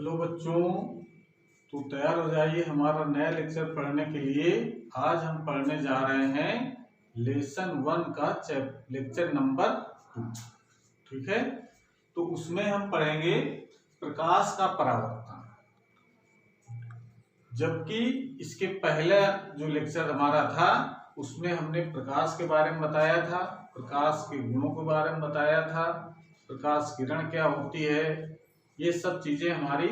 Hello बच्चों, तो तैयार हो जाइए हमारा नया लेक्चर पढ़ने के लिए। आज हम पढ़ने जा रहे हैं लेसन 1 का लेक्चर नंबर 2। ठीक है, तो उसमें हम पढ़ेंगे प्रकाश का परावर्तन। जबकि इसके पहले जो लेक्चर हमारा था उसमें हमने प्रकाश के बारे में बताया था, प्रकाश के गुणों के बारे में बताया था, प्रकाश किरण क्या होती है, ये सब चीजें हमारी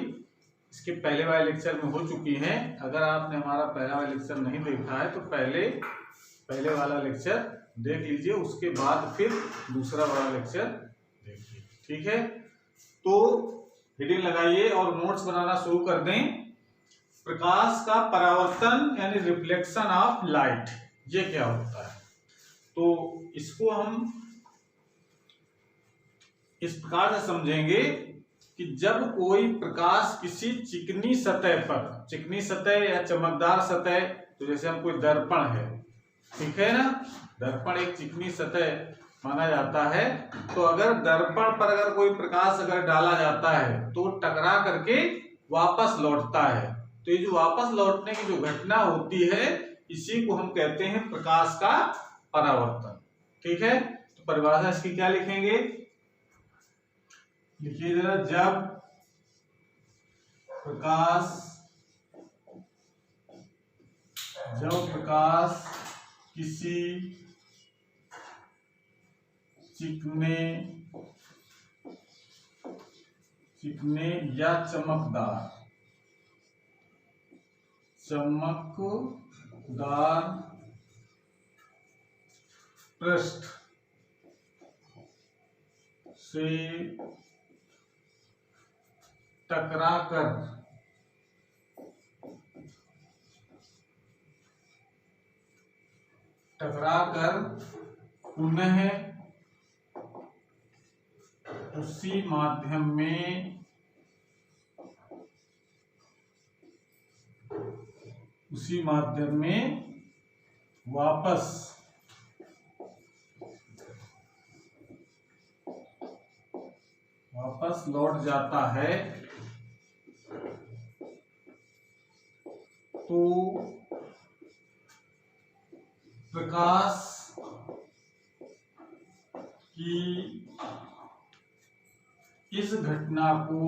इसके पहले वाले लेक्चर में हो चुकी हैं। अगर आपने हमारा पहला वाला लेक्चर नहीं देखा है तो पहले वाला लेक्चर देख लीजिए, उसके बाद फिर दूसरा वाला लेक्चर देखिए। ठीक है, तो हेडिंग लगाइए और नोट्स बनाना शुरू कर दें। प्रकाश का परावर्तन यानी रिफ्लेक्शन ऑफ लाइट, ये क्या होता है? तो इसको हम इस प्रकार से समझेंगे कि जब कोई प्रकाश किसी चिकनी सतह पर, चिकनी सतह या चमकदार सतह, तो जैसे हम कोई दर्पण है, ठीक है ना, दर्पण एक चिकनी सतह माना जाता है। तो अगर दर्पण पर अगर कोई प्रकाश अगर डाला जाता है तो टकरा करके वापस लौटता है। तो ये जो वापस लौटने की जो घटना होती है इसी को हम कहते हैं प्रकाश का परावर्तन। ठीक है, तो परिभाषा इसकी क्या लिखेंगे? लिखिए जरा, जब प्रकाश किसी चिकने या चमकदार पृष्ठ से टकराकर पुनः उसी माध्यम में वापस लौट जाता है, तो प्रकाश की इस घटना को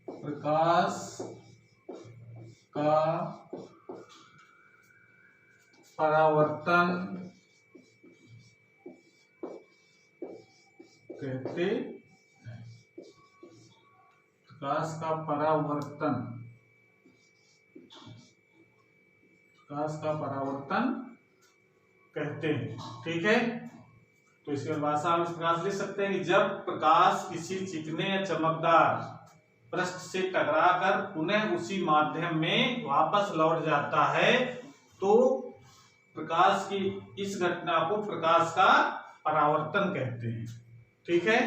प्रकाश का परावर्तन कहते हैं। प्रकाश का परावर्तन कहते हैं। ठीक है, तो इसके भाषा हम इस प्रकार से लिख सकते हैं कि जब प्रकाश किसी चिकने या चमकदार पृष्ठ से टकराकर पुनः उसी माध्यम में वापस लौट जाता है तो प्रकाश की इस घटना को प्रकाश का परावर्तन कहते हैं। ठीक है,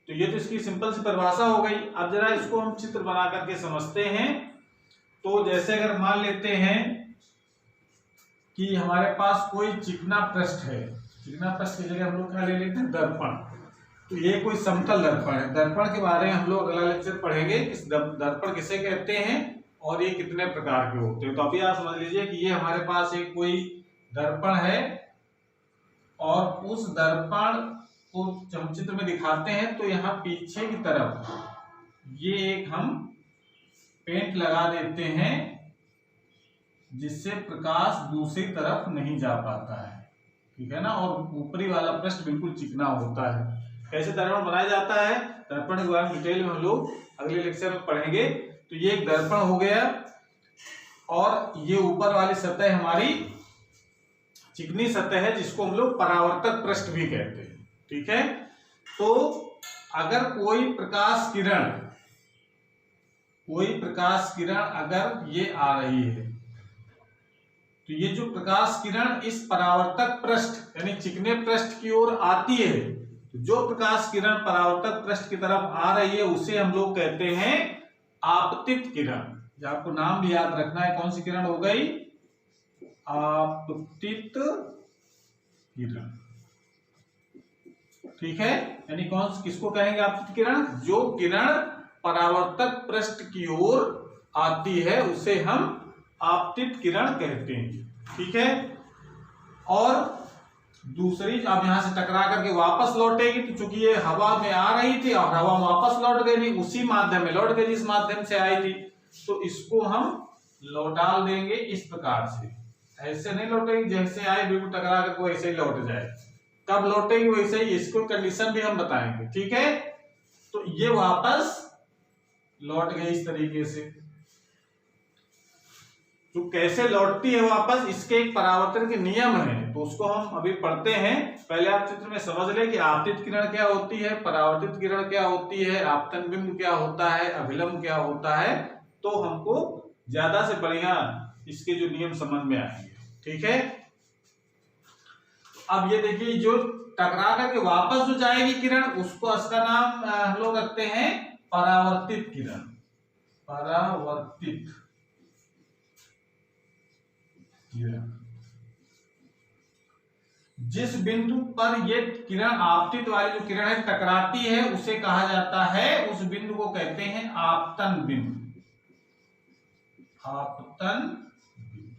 तो ये तो इसकी सिंपल सी परिभाषा हो गई। अब जरा इसको हम चित्र बना करके समझते हैं। तो जैसे अगर मान लेते हैं कि हमारे पास कोई चिकना पृष्ठ है, चिकना पृष्ठ की जगह हम लोग क्या ले लेते हैं? दर्पण। तो ये कोई समतल दर्पण है। दर्पण के बारे में हम लोग अगला लेक्चर पढ़ेंगे, इस दर्पण किसे कहते हैं और ये कितने प्रकार के होते हैं। तो अभी आप समझ लीजिए कि ये हमारे पास एक कोई दर्पण है और उस दर्पण को हम चित्र में दिखाते हैं तो यहाँ पीछे की तरफ ये एक हम पेंट लगा देते हैं जिससे प्रकाश दूसरी तरफ नहीं जा पाता है। ठीक है ना, और ऊपरी वाला पृष्ठ बिल्कुल चिकना होता है। कैसे दर्पण बनाया जाता है, दर्पण के बारे में डिटेल में हम लोग अगले लेक्चर में पढ़ेंगे। तो ये एक दर्पण हो गया और ये ऊपर वाली सतह हमारी चिकनी सतह है जिसको हम लोग परावर्तक पृष्ठ भी कहते हैं। ठीक है, तो अगर कोई प्रकाश किरण अगर ये आ रही है तो ये जो प्रकाश किरण इस परावर्तक पृष्ठ यानी चिकने पृष्ठ की ओर आती है, तो जो प्रकाश किरण परावर्तक पृष्ठ की तरफ आ रही है उसे हम लोग कहते हैं आपतित किरण। जो आपको नाम भी याद रखना है, कौन सी किरण हो गई? आपतित किरण। ठीक है, यानी कौन किसको कहेंगे आपतित किरण? जो किरण परावर्तक पृष्ठ की ओर आती है उसे हम आपतित किरण कहते हैं, ठीक है। और दूसरी, अब यहां से टकरा करके वापस लौटेगी, तो चूंकि ये हवा में आ रही थी और हवा वापस लौट गई, उसी माध्यम में लौट गई जिस माध्यम से आई थी, तो इसको हम लौटाल देंगे इस प्रकार से। ऐसे नहीं लौटेगी जैसे आई बिल्कुल टकरा करके वैसे ही लौट जाए, कब लौटेगी वैसे ही, इसको कंडीशन भी हम बताएंगे, ठीक है। तो ये वापस लौट गई इस तरीके से। तो कैसे लौटती है वापस, इसके एक परावर्तन के नियम है, तो उसको हम अभी पढ़ते हैं। पहले आप चित्र में समझ लें कि आपतित किरण क्या होती है, परावर्तित किरण क्या होती है, आपतन बिंब क्या होता है, अभिलंब क्या होता है, तो हमको ज्यादा से बढ़िया इसके जो नियम समझ में आएंगे, ठीक है। अब ये देखिए, जो टकरा करके वापस जो जाएगी किरण, उसको उसका नाम हम लोग रखते हैं परावर्तित किरण, परावर्तित किरण। जिस बिंदु पर ये किरण, आपतित वाली जो किरण है, टकराती है, उसे कहा जाता है, उस बिंदु को कहते हैं आपतन बिंदु, आपतन बिंदु।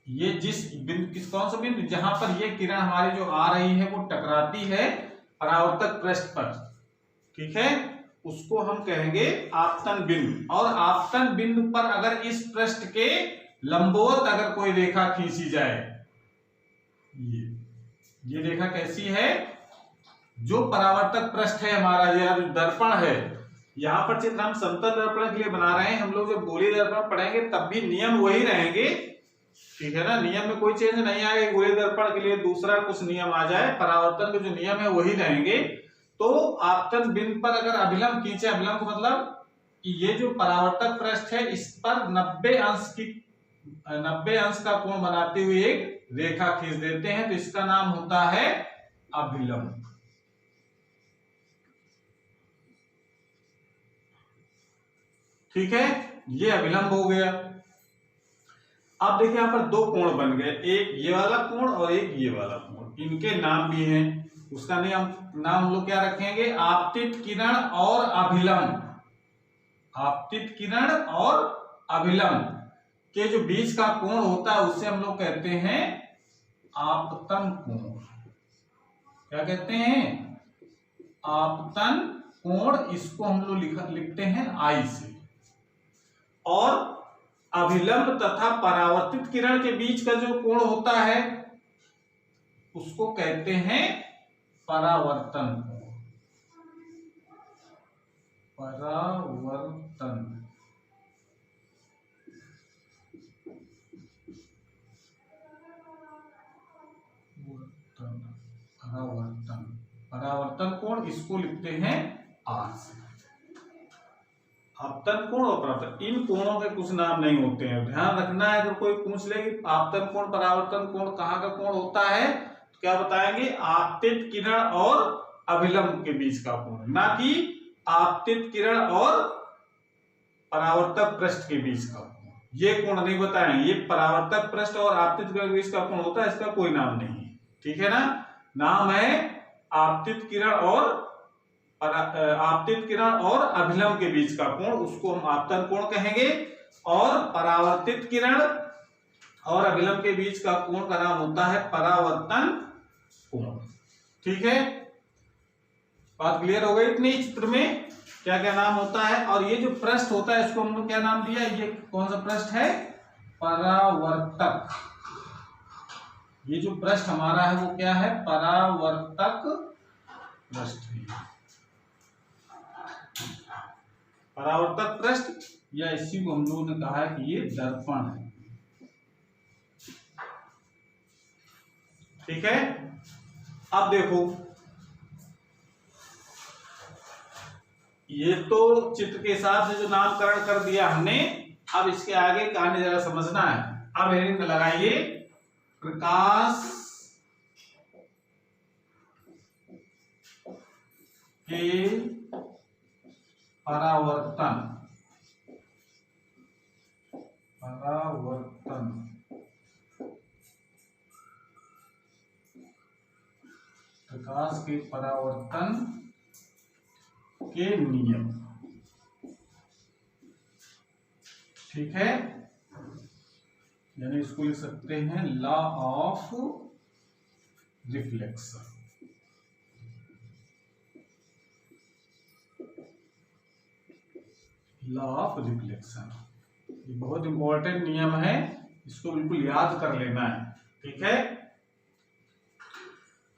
ये जिस बिंदु, कौन सा बिंदु, जहां पर ये किरण हमारी जो आ रही है वो टकराती है परावर्तक पृष्ठ पर, ठीक है, उसको हम कहेंगे आपतन बिंदु। और आपतन बिंदु पर अगर इस पृष्ठ के लंबवत अगर कोई रेखा खींची जाए, ये रेखा कैसी है, जो परावर्तक पृष्ठ है हमारा, यह दर्पण है, यहां पर चित्र हम समतल दर्पण के लिए बना रहे हैं, हम लोग जब गोलीय दर्पण पढ़ेंगे तब भी नियम वही रहेंगे, ठीक है ना, नियम में कोई चेंज नहीं आएगा। गोलीय दर्पण के लिए दूसरा कुछ नियम आ जाए, परावर्तन के जो नियम है वही रहेंगे। तो आपतन बिंदु पर अगर अभिलंब खींचे, अभिलंब का मतलब कि ये जो परावर्तक पृष्ठ है इस पर 90 अंश का कोण बनाते हुए एक रेखा खींच देते हैं, तो इसका नाम होता है अभिलंब, ठीक है, ये अभिलंब हो गया। अब देखिए यहां पर दो कोण बन गए, एक ये वाला कोण और एक ये वाला कोण, इनके नाम भी हैं, उसका नाम हम लोग क्या रखेंगे, आपतित किरण और अभिलंब। आपतित किरण और अभिलंब के जो बीच का कोण होता है उसे हम लोग कहते हैं आपतन कोण। क्या कहते हैं, आपतन कोण, इसको हम लोग लिखते हैं आई से। और अभिलंब तथा परावर्तित किरण के बीच का जो कोण होता है उसको कहते हैं परावर्तन कोण, परावर्तन। परावर्तन कोण, इसको लिखते हैं आर से। आपतन कोण और परावर्तन, इन कोणों के कुछ नाम नहीं होते हैं, ध्यान रखना है। अगर कोई पूछ ले कि आपतन कोण परावर्तन कोण कहाँ का कोण होता है, तो क्या बताएंगे, आपतित किरण और अभिलंब के बीच का कोण, ना कि आपतित किरण और परावर्तक पृष्ठ के बीच का कोण। ये कोण नहीं बताएंगे, ये परावर्तक पृष्ठ और आपतित किरण के बीच का कोण होता है, इसका कोई नाम नहीं है, ठीक है ना। नाम है आपतित किरण और अभिलंब के बीच का कोण, उसको हम आपतन कोण कहेंगे। और परावर्तित किरण और अभिलंब के बीच का कोण का नाम होता है परावर्तन कोण, ठीक है। बात क्लियर हो गई इतनी, चित्र में क्या क्या नाम होता है। और ये जो पृष्ठ होता है इसको हम लोग क्या नाम दिया, ये कौन सा पृष्ठ है, परावर्तक। ये जो पृष्ठ हमारा है वो क्या है, परावर्तक पृष्ठ है, परावर्तक पृष्ठ, या इसी को हम लोगों ने कहा है कि ये दर्पण है, ठीक है। अब देखो, ये तो चित्र के हिसाब से जो नामकरण कर दिया हमने, अब इसके आगे कहानी जरा समझना है। अब हेडिंग लगाइए, प्रकाश के परावर्तन, परावर्तन प्रकाश के परावर्तन के नियम, ठीक है, यानी इसको लिख सकते हैं law of reflection. Law of reflection ये बहुत इंपॉर्टेंट नियम है, इसको बिल्कुल याद कर लेना है, ठीक है।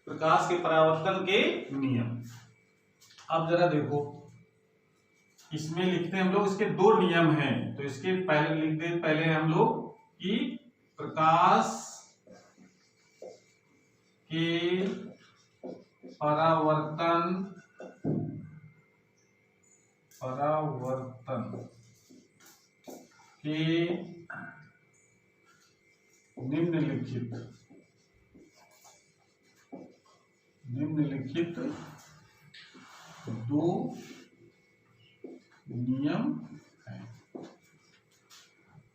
प्रकाश के परावर्तन के नियम। अब जरा देखो, इसमें लिखते हैं हम लोग, इसके दो नियम हैं, तो इसके पहले लिखते हैं पहले हम लोग कि प्रकाश के परावर्तन के निम्नलिखित दो नियम है।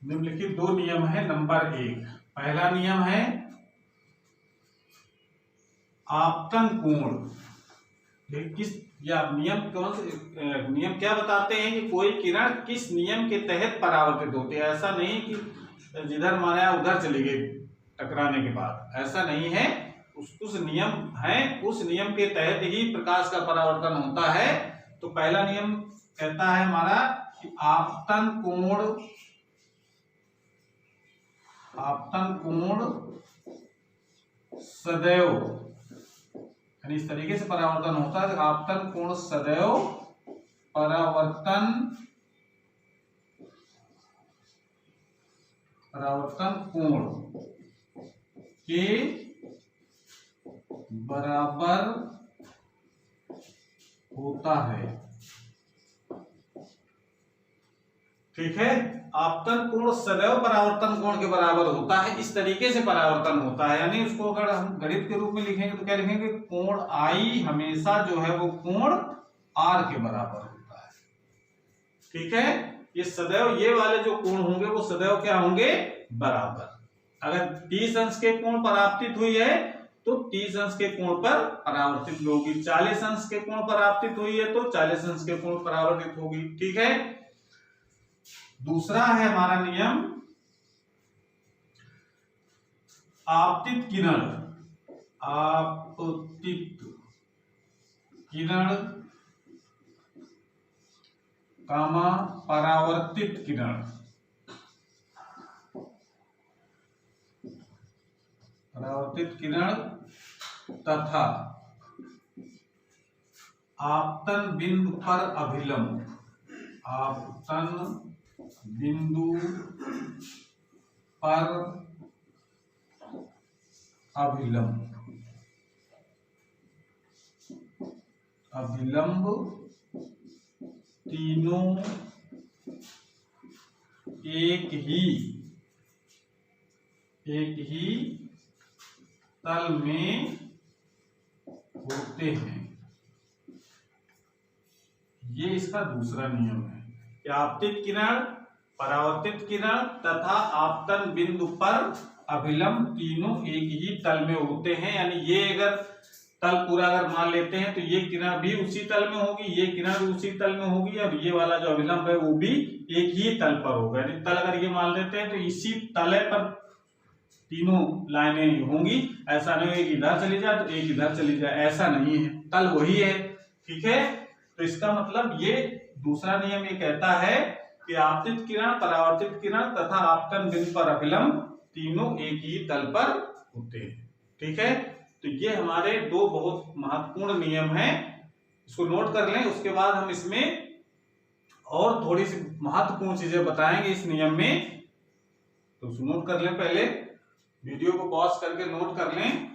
निम्नलिखित दो नियम है। नंबर 1, पहला नियम है आपतन कोण। किस या नियम कौन से नियम क्या बताते हैं कि कोई किरण किस नियम के तहत परावर्तित होती है। ऐसा नहीं कि जिधर माना उधर चली गई टकराने के बाद, ऐसा नहीं है। उस नियम है, उस नियम के तहत ही प्रकाश का परावर्तन होता है। तो पहला नियम कहता है हमारा कि आपतन कोण सदैव, यानी इस तरीके से परावर्तन होता है। आपतन कोण सदैव परावर्तन कोण के बराबर होता है, ठीक है। आपतन कोण सदैव परावर्तन कोण के बराबर होता है, इस तरीके से परावर्तन होता है। यानी उसको अगर हम गणित के रूप में लिखेंगे तो क्या लिखेंगे, कोण I हमेशा जो है वो कोण R के बराबर होता है, ठीक है। ये सदैव, ये वाले जो कोण होंगे वो सदैव क्या होंगे, बराबर। अगर 30 अंश के कोण परावर्तित हुई है तो 30 अंश के कोण पर परावर्तित होगी, 40 अंश के कोण परावर्तित हुई है तो 40 अंश के कोण परावर्तित होगी, ठीक है। दूसरा है हमारा नियम आपतित किरण कामा परावर्तित किरण। परावर्तित किरण तथा आपतन बिंदु पर अभिलंब, आपतन बिंदु पर अभिलंब तीनों एक ही तल में होते हैं। ये इसका दूसरा नियम है कि आपतित किरण, परावर्तित किरण तथा आपतन बिंदु पर अभिलंब तीनों एक ही तल में होते हैं। यानी ये अगर तल पूरा अगर मान लेते हैं तो ये किरण भी उसी तल में होगी, ये किरण भी उसी तल में होगी, और ये वाला जो अभिलंब है वो भी एक ही तल पर होगा। यानी तल अगर ये मान लेते हैं तो इसी तले पर तीनों लाइनें होंगी। ऐसा नहीं है कि इधर चली जाए तो एक इधर चली जाए, ऐसा नहीं है, तल वही है, ठीक है। तो इसका मतलब ये दूसरा नियम ये कहता है कि आपतित किरण, परावर्तित किरण तथा आपतन बिंदु पर अभिलंब तीनों एक ही तल पर होते हैं, ठीक है। तो ये हमारे दो बहुत महत्वपूर्ण नियम हैं, इसको नोट कर लें। उसके बाद हम इसमें और थोड़ी सी महत्वपूर्ण चीजें बताएंगे इस नियम में, तो उसको नोट कर लें। पहले वीडियो को पॉज करके नोट कर लें।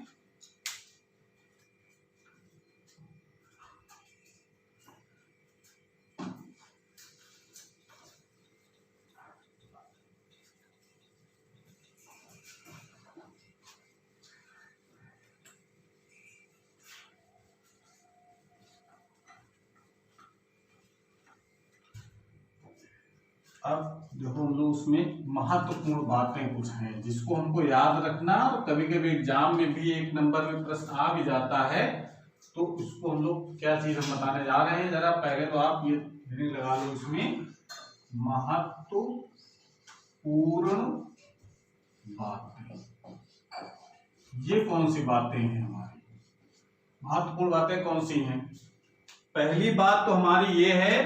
अब देखो हम लोग उसमें महत्वपूर्ण बातें कुछ हैं जिसको हमको याद रखना, और कभी कभी एग्जाम में भी 1 नंबर में प्रश्न आ भी जाता है, तो इसको हम लोग क्या चीज हम बताने जा रहे हैं, जरा पहले तो आप ये हेडिंग लगा लो इसमें, महत्वपूर्ण बातें। ये कौन सी बातें हैं हमारी, महत्वपूर्ण बातें कौन सी हैं? पहली बात तो हमारी ये है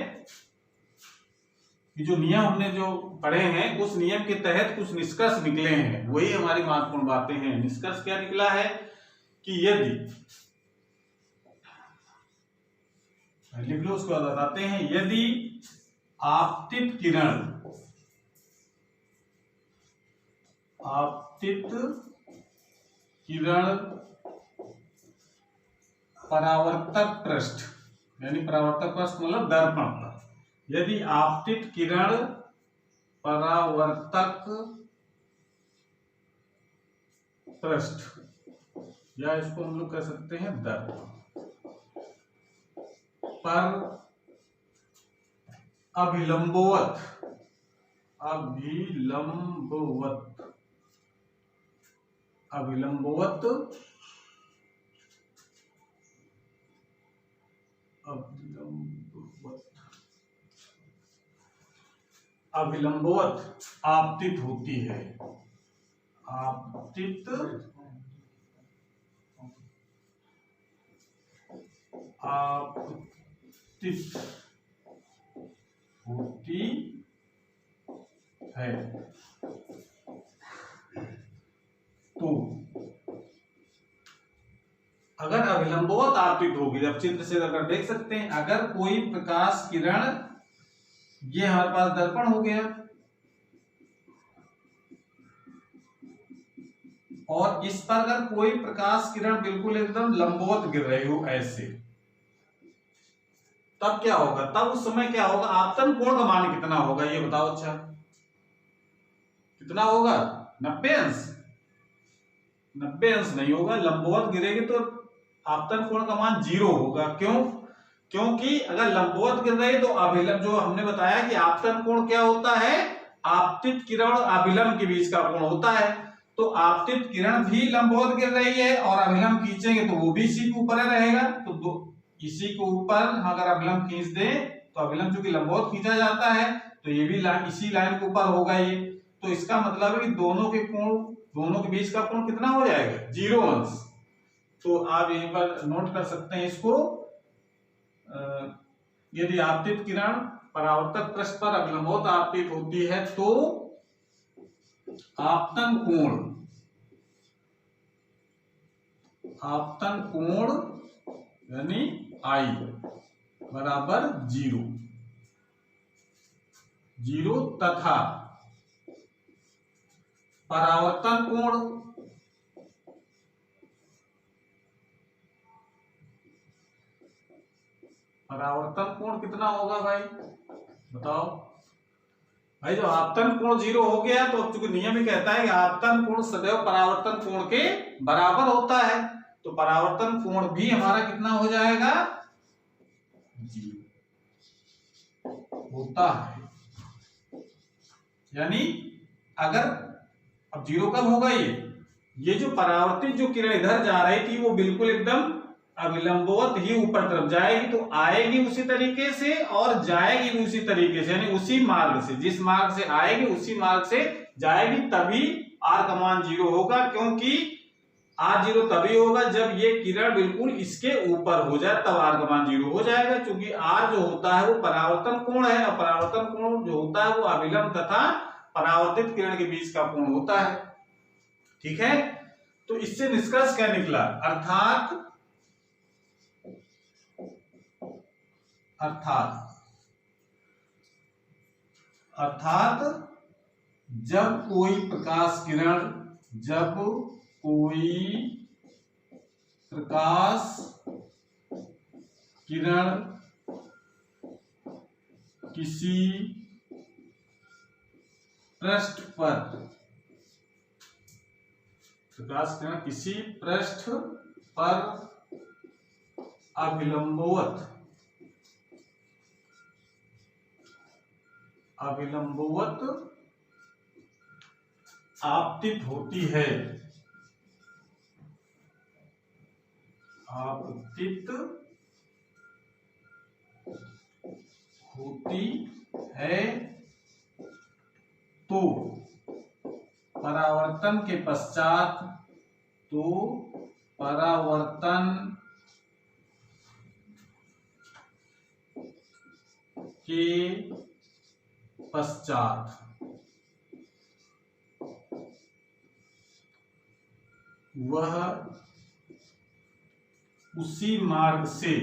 कि जो नियम हमने जो पढ़े हैं उस नियम के तहत कुछ निष्कर्ष निकले हैं, वही हमारी महत्वपूर्ण बातें हैं। निष्कर्ष क्या निकला है कि यदि, लिख लो उसको बताते हैं, यदि आपतित किरण परावर्तक पृष्ठ, यानी परावर्तक पृष्ठ मतलब दर्पण पर, यदि आपतित किरण परावर्तक पृष्ठ, या इसको हम लोग कह सकते हैं दर्पण पर अभिलंबवत आपतित होती है, आपतित होती है, तो अगर अविलंबवत आपतित होगी, जब चित्र से अगर देख सकते हैं, अगर कोई प्रकाश किरण, ये हमारे पास दर्पण हो गया, और इस पर अगर कोई प्रकाश किरण बिल्कुल एकदम लंबवत गिर रही हो ऐसे, तब क्या होगा? तब उस समय क्या होगा? आपतन कोण का मान कितना होगा ये बताओ। अच्छा कितना होगा? 90 अंश? 90 अंश नहीं होगा, लंबवत गिरेगी तो आपतन कोण का मान 0 होगा। क्यों? क्योंकि अगर लंबवत गिर रही तो अभिलंब, जो हमने बताया कि आपतन कोण क्या होता है, आपतित किरण और अभिलंब के बीच का कोण होता है। तो आपतित किरण भी लंबवत गिर रही है और अभिलंब खींचेंगे तो वो भी इसी के ऊपर रहेगा, तो इसी के ऊपर अगर अभिलंब खींच दे तो अभिलंब चूंकि लंबवत खींचा जाता है तो ये भी लाइन इसी लाइन के ऊपर होगा ये, तो इसका मतलब है कि दोनों के बीच का कोण कितना हो जाएगा? 0 अंश। तो आप यहीं पर नोट कर सकते हैं इसको, यदि आपतित किरण परावर्तक पृष्ठ पर अभिलंबवत आपतित होती है तो आपतन कोण यानी I बराबर 0 तथा परावर्तन कोण कितना होगा भाई बताओ? भाई जब आपतन कोण 0 हो गया तो अब चूंकि नियम ही कहता है कि आपतन कोण सदैव परावर्तन कोण के बराबर होता है, तो परावर्तन कोण भी हमारा कितना हो जाएगा? 0 होता है। यानी अगर अब 0 कब होगा? ये जो परावर्तित जो किरण इधर जा रही थी वो बिल्कुल एकदम अविलंबवत ही ऊपर तरफ जाएगी, तो आएगी उसी तरीके से और जाएगी भी उसी तरीके से, यानी उसी मार्ग से, जिस मार्ग से आएगी उसी मार्ग से जाएगी, तभी r का मान 0 होगा। क्योंकि r 0 तभी होगा जब ये किरण बिल्कुल इसके ऊपर हो जाए, तब r का मान 0 हो जाएगा। क्योंकि r जो होता है वो परावर्तन कोण है, और परावर्तन कोण जो होता है वो अभिलंब तथा परावर्तित किरण के बीच का कोण होता है। ठीक है, तो इससे निष्कर्ष क्या निकला? अर्थात जब कोई प्रकाश किरण किसी पृष्ठ पर अभिलंबवत आपतित होती है, आपतित होती है तो परावर्तन के पश्चात परावर्तन के पश्चात वह उसी मार्ग से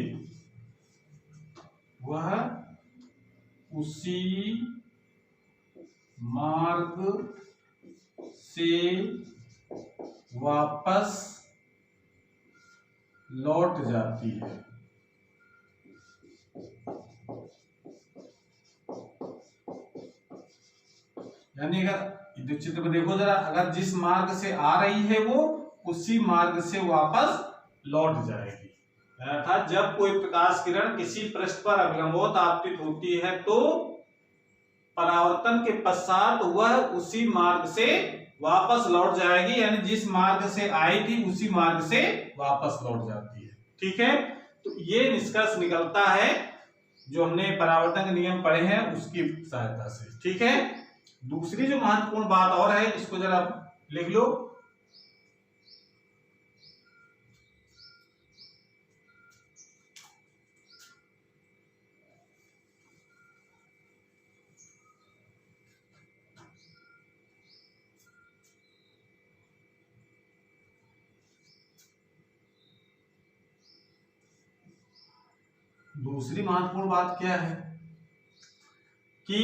वापस लौट जाती है। यानी अगर चित्र में देखो जरा, अगर जिस मार्ग से आ रही है वो उसी मार्ग से वापस लौट जाएगी। अर्थात जब कोई प्रकाश किरण किसी पृष्ठ पर अभिलंबवत आपतित होती है तो परावर्तन के पश्चात वह उसी मार्ग से वापस लौट जाएगी, यानी जिस मार्ग से आई थी उसी मार्ग से वापस लौट जाती है। ठीक है, तो ये निष्कर्ष निकलता है जो हमने परावर्तन के नियम पढ़े हैं उसकी सहायता से। ठीक है, दूसरी जो महत्वपूर्ण बात और है, इसको जरा लिख लो। दूसरी महत्वपूर्ण बात क्या है कि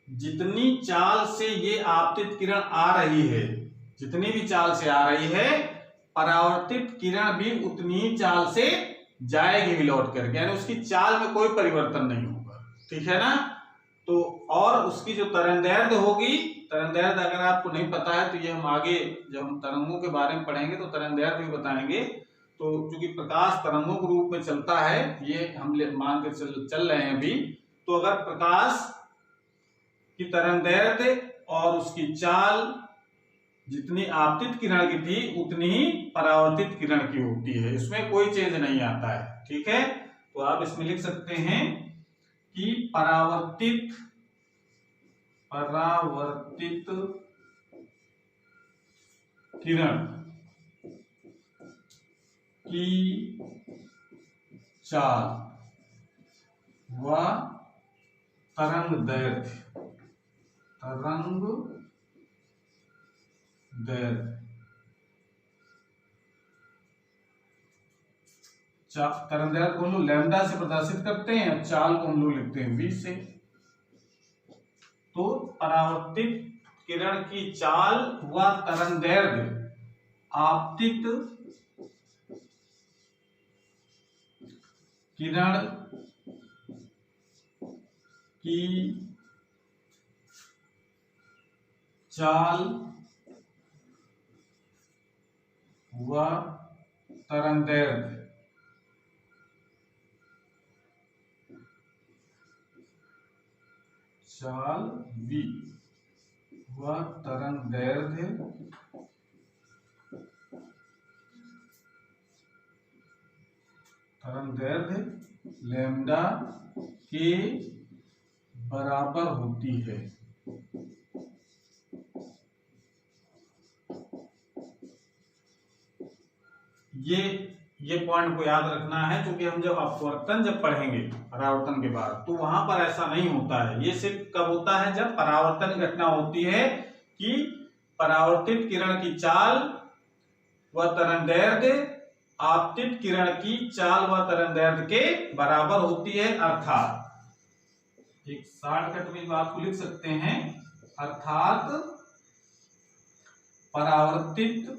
जितनी चाल से ये आपतित किरण आ रही है, जितनी भी चाल से आ रही है, परावर्तित किरण भी उतनी ही चाल से जाएगी भी लौट करके, यानी उसकी चाल में कोई परिवर्तन नहीं होगा। ठीक है ना। तो और उसकी जो तरंगदैर्ध्य होगी, तरंगदैर्ध्य अगर आपको नहीं पता है तो ये हम आगे जब हम तरंगों के बारे में पढ़ेंगे तो तरंगदैर्ध्य भी बताएंगे। तो क्योंकि प्रकाश तरंगों के रूप में चलता है, ये हम मान के चल रहे हैं अभी, तो अगर प्रकाश की तरंगदैर्ध्य और उसकी चाल जितनी आपतित किरण की थी उतनी ही परावर्तित किरण की होती है, इसमें कोई चेंज नहीं आता है। ठीक है, तो आप इसमें लिख सकते हैं कि परावर्तित किरण की चाल व तरंगदैर्ध्य तरंगदैर्ध्य को हम लोग लैम्डा से प्रदर्शित करते हैं, चाल को हम लोग लिखते हैं v से। तो परावर्तित किरण की चाल व तरंगदैर्ध्य आपतित किरण की चाल व तरंगदैर्ध्य चाल v व तरंगदैर्ध्य लैम्डा के बराबर होती है। ये पॉइंट को याद रखना है, क्योंकि हम जब अपवर्तन पढ़ेंगे परावर्तन के बाद तो वहां पर ऐसा नहीं होता है। ये सिर्फ कब होता है, जब परावर्तन घटना होती है कि परावर्तित किरण की चाल व तरंगदैर्ध्य आपतित किरण की चाल व तरंगदैर्ध्य के बराबर होती है। अर्थात एक शॉर्टकट में बात को लिख सकते हैं, अर्थात परावर्तित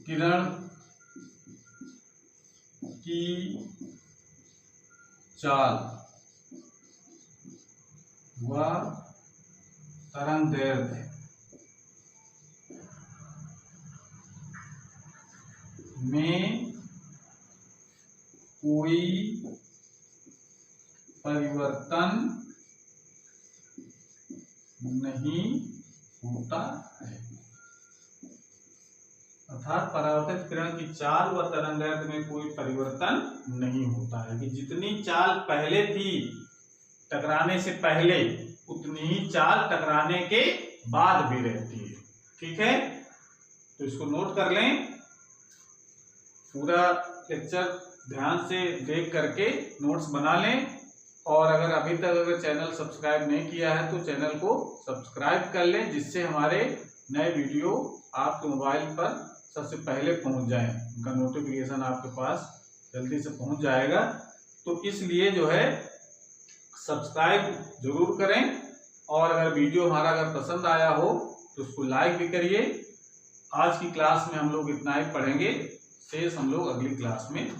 किरण की चाल व तरंगदैर्ध्य में कोई परिवर्तन नहीं होता है। अर्थात परावर्तित किरण की चाल व तरंगदैर्घ्य में कोई परिवर्तन नहीं होता है कि जितनी चाल पहले थी टकराने से पहले उतनी ही चाल टकराने के बाद भी रहती है। ठीक है, तो इसको नोट कर लें, पूरा लेक्चर ध्यान से देख करके नोट्स बना लें। और अगर अभी तक अगर चैनल सब्सक्राइब नहीं किया है तो चैनल को सब्सक्राइब कर लें, जिससे हमारे नए वीडियो आपके मोबाइल पर सबसे पहले पहुंच जाए, उनका नोटिफिकेशन आपके पास जल्दी से पहुंच जाएगा। तो इसलिए जो है सब्सक्राइब जरूर करें, और अगर वीडियो हमारा अगर पसंद आया हो तो उसको लाइक भी करिए। आज की क्लास में हम लोग इतना ही पढ़ेंगे, शेष हम लोग अगली क्लास में